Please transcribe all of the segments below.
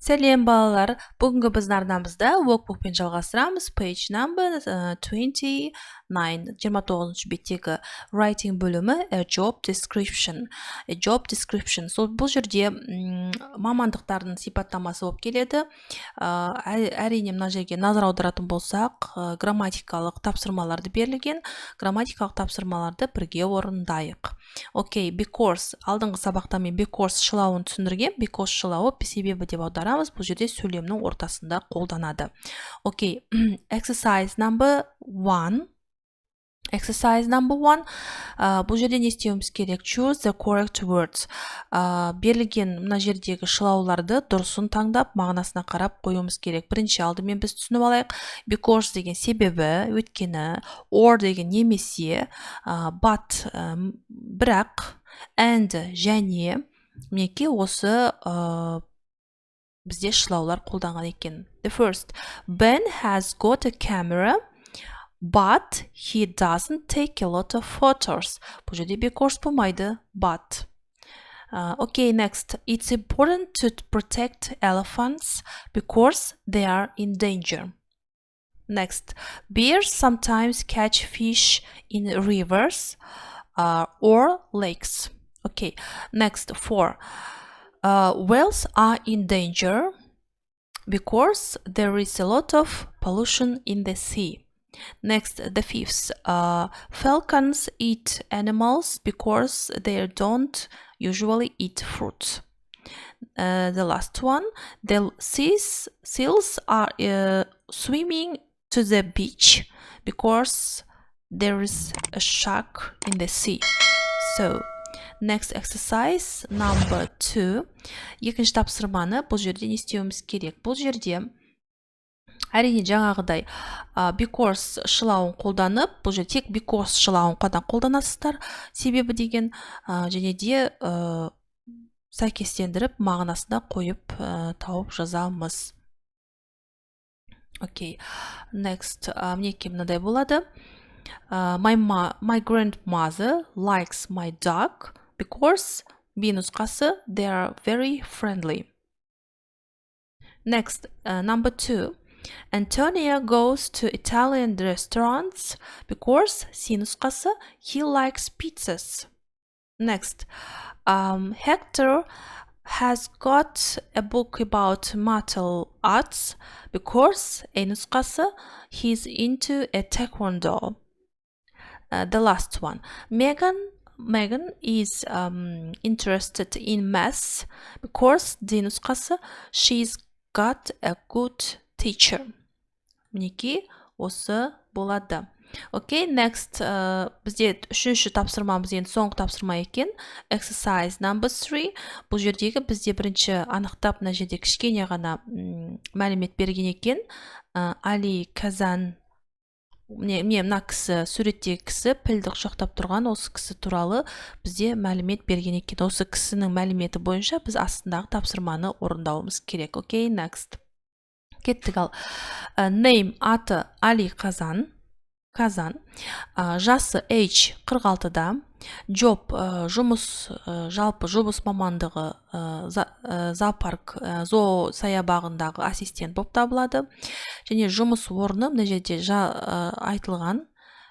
Сәлем балалар, бүгінгі біздің арнамызда workbookпен жалғастырамыз. Page number 29, 29 беттегі writing бөлімі a job description. Бұл жерде мамандықтардың сипаттамасы болып келеді. Әрине мына жерге назар аударатын болсақ, грамматикалық тапсырмаларды берілген. Грамматикалық тапсырмаларды бірге орындайық. Окей, because алдыңғы сабақта мен because шылауын түсіндірген. Because шылауы себебі деп аударамыз. Бұл жерде сөйлемнің ортасында қолданады. Окей, exercise number 1. Бұл жерде не істеуіміз керек? Choose the correct words. Берілген мына жердегі шылауларды дұрысын таңдап, мағынасына қарап қоюымыз керек. Бірінші алдымен біз түсініп алайық. Because деген себебі, өйткені, or деген немесе, but бірақ, and және, мінекей осы бізде шылаулар қолданған екен. The first, Ben has got a camera, but he doesn't take a lot of photos. Бұл жерде because болмайды, but. Okay, next. It's important to protect elephants because they are in danger. Next. Bears sometimes catch fish in rivers or lakes. Okay. Next. 4. Whales are in danger because there is a lot of pollution in the sea. Next, the 5th, falcons eat animals because they don't usually eat fruit. The last one, the seals are swimming to the beach because there is a shark in the sea. So, next exercise, number 2. Екінші тапсырманы бұл жерде не істеуіміз керек? Бұл жерде әрине жаңағыдай because шылауын қолданып, бұл жерде тек because шылауын қолданасыздар. Себебі деген және де сәйкестендіріп мағынасына қойып тауып жазамыз. Окей. Next, мінекей мынадай болады. My grandmother likes my dog because B нұсқасы they are very friendly. Next, number 2. Antonio goes to Italian restaurants because C нұсқасы he likes pizzas. Next, Hector has got a book about martial arts because A нұсқасы he's into a taekwondo. The last one, Megan is interested in math because D нұсқасы she's got a good teacher. Мінекей осы болады. Окей, next, бізде үшінші тапсырмамыз енді соңғы тапсырма екен. Exercise number 3. Бұл жердегі бізде бірінші анықтап, мына жерде кішкене ғана мәлімет берген екен. Али Казан, мына кісі, суреттегі кісі, пілді құшақтап тұрған осы кісі туралы бізде мәлімет берген екен. Осы кісінің мәліметі бойынша біз астындағы тапсырманы орындауымыз керек. Окей, next. Кеттік ал. Name аты Али Казан. Жасы age 46-да. Job жұмыс, жалпы жұмыс мамандығы зоопарк, саябағындағы ассистент болып табылады. Және жұмыс орны мына жерде айтылған,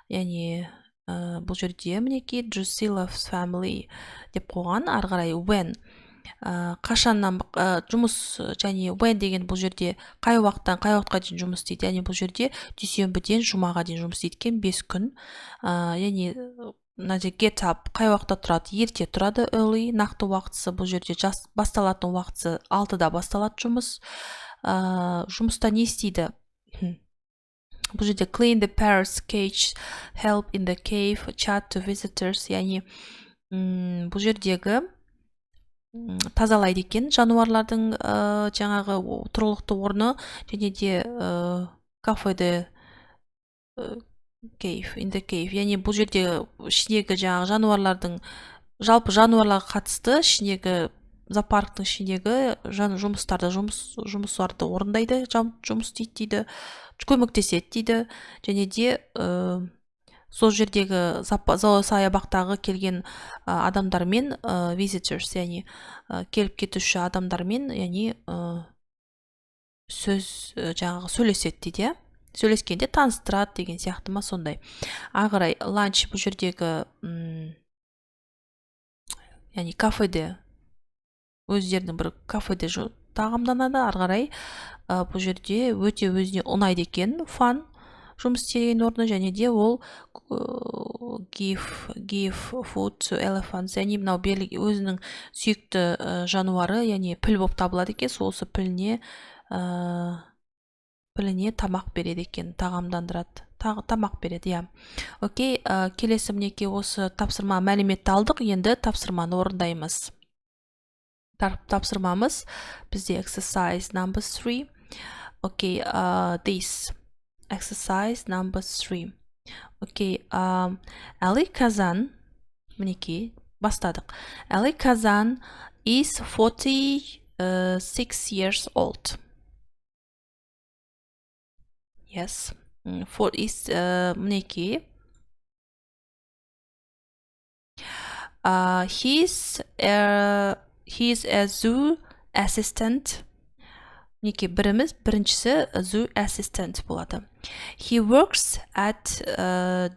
яғни бұл жерде мінекей Drusilov's family деп қойған, ары қарай when қашаннан жұмыс және when деген бұл жерде қай уақытқа дейін жұмыс істейді, яғни бұл жерде дүйсенбіден жұмаға дейін жұмыс істейді 5 күн. Яғни мына жерде get up қай уақытта тұрады? Ерте тұрады, early, нақты уақытысы бұл жерде басталатын уақытысы 6-да басталады жұмыс. Жұмыста не істейді? Бұл жерде clean the parrot's cage, help in the cave, chat to visitors, яғни бұл жердегі тазалайды екен жануарлардың жаңағы тұрғылықты орны, және де кафеде cave, in the cave, яғни бұл жерде ішіндегі жаңағы жануарлардың, жалпы жануарларға қатысты ішіндегі зоопарктың ішіндегі жұмыстарды орындайды, жұмыс істейді дейді, көмектеседі дейді, және де сол жердегі саябақтағы келген адамдармен visitors, яғни келіп кетуші адамдармен, яғни сөз жаңағы сөйлеседі дейді, сөйлескенде таныстырады деген сияқты ма сондай. Ары қарай ланч бұл жердегі яғни кафеде, өздерінің бір кафеде тағамданады. Ары қарай бұл жерде өте өзіне ұнайды екен фан жұмыс істеген орны, және де ол give food to elephants, яғни мынау өзінің сүйікті жануары, яғни піл болып табылады екен, осы піліне тамақ береді екен, тағамдандырады, тамақ береді, иә. Окей, келесі мінекей осы тапсырма мәліметті алдық, енді тапсырманы орындаймыз. Тапсырмамыз бізде exercise number 3. Окей, this exercise number 3. Окей, Ali Kazan, мінекей бастадық. Ali Kazan is 46 years old. Yes, мінекей. He's a zoo assistant. Мінекей біріншісі zoo assistant болады. He works at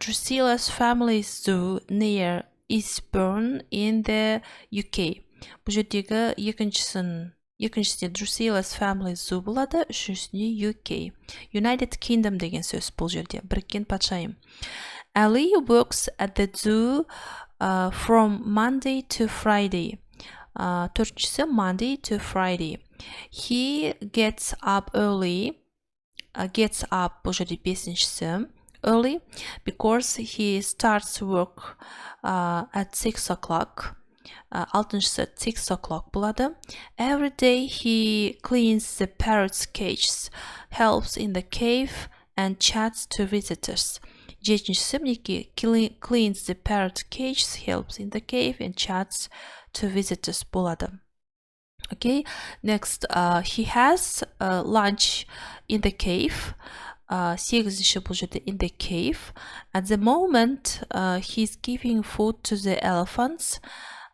Drusilla's family zoo near Eastbourne in the UK. Бұл жердегі екіншісіне Drusilla's family zoo болады, үшіншісіне UK. United Kingdom деген сөз бұл жерде, біріккен патшайым. Ali works at the zoo from Monday to Friday. Төртіншісі Monday to Friday. He gets up early. Gets up бұл жерде бесіншісі early because he starts work at 6 o'clock. Алтыншысы 6 o'clock болады. Every day he cleans the parrot's cages, helps in the cave and chats to visitors. Жетіншісі мінекей cleans the parrot's cages, helps in the cave and chats to visitors болады. Okay, next, he has lunch in the cave. Сегізінші бұл жерде in the cave. At the moment, he's giving food to the elephants.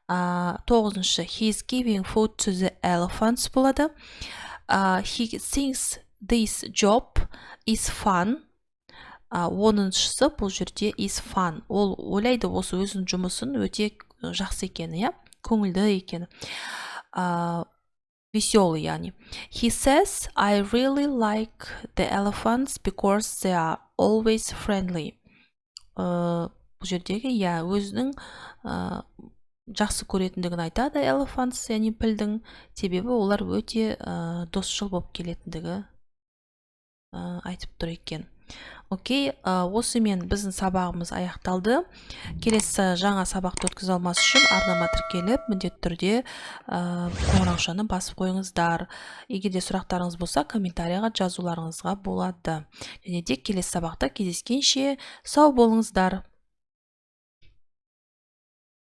Тоғызыншы, he's giving food to the elephants болады. He thinks this job is fun. Оныншысы бұл жерде is fun. Ол ойлайды осы өзінің жұмысын өте жақсы екені, иә, көңілді екені. Веселый, яғни. He says, I really like the elephants because they are always friendly. Бұл жердегі, иә, өзінің жақсы көретіндігін айтады elephants, яғни пілдің, себебі олар өте досшыл болып келетіндігі айтып тұр екен. Окей, осымен біздің сабағымыз аяқталды. Келесі жаңа сабақты өткізе алмас үшін арнама тіркеліп, міндетті түрде қоңыраушаны басып қойыңыздар. Егер де сұрақтарыңыз болса, комментарияға жазуларыңызға болады. Және де келесі сабақта кездескенше сау болыңыздар.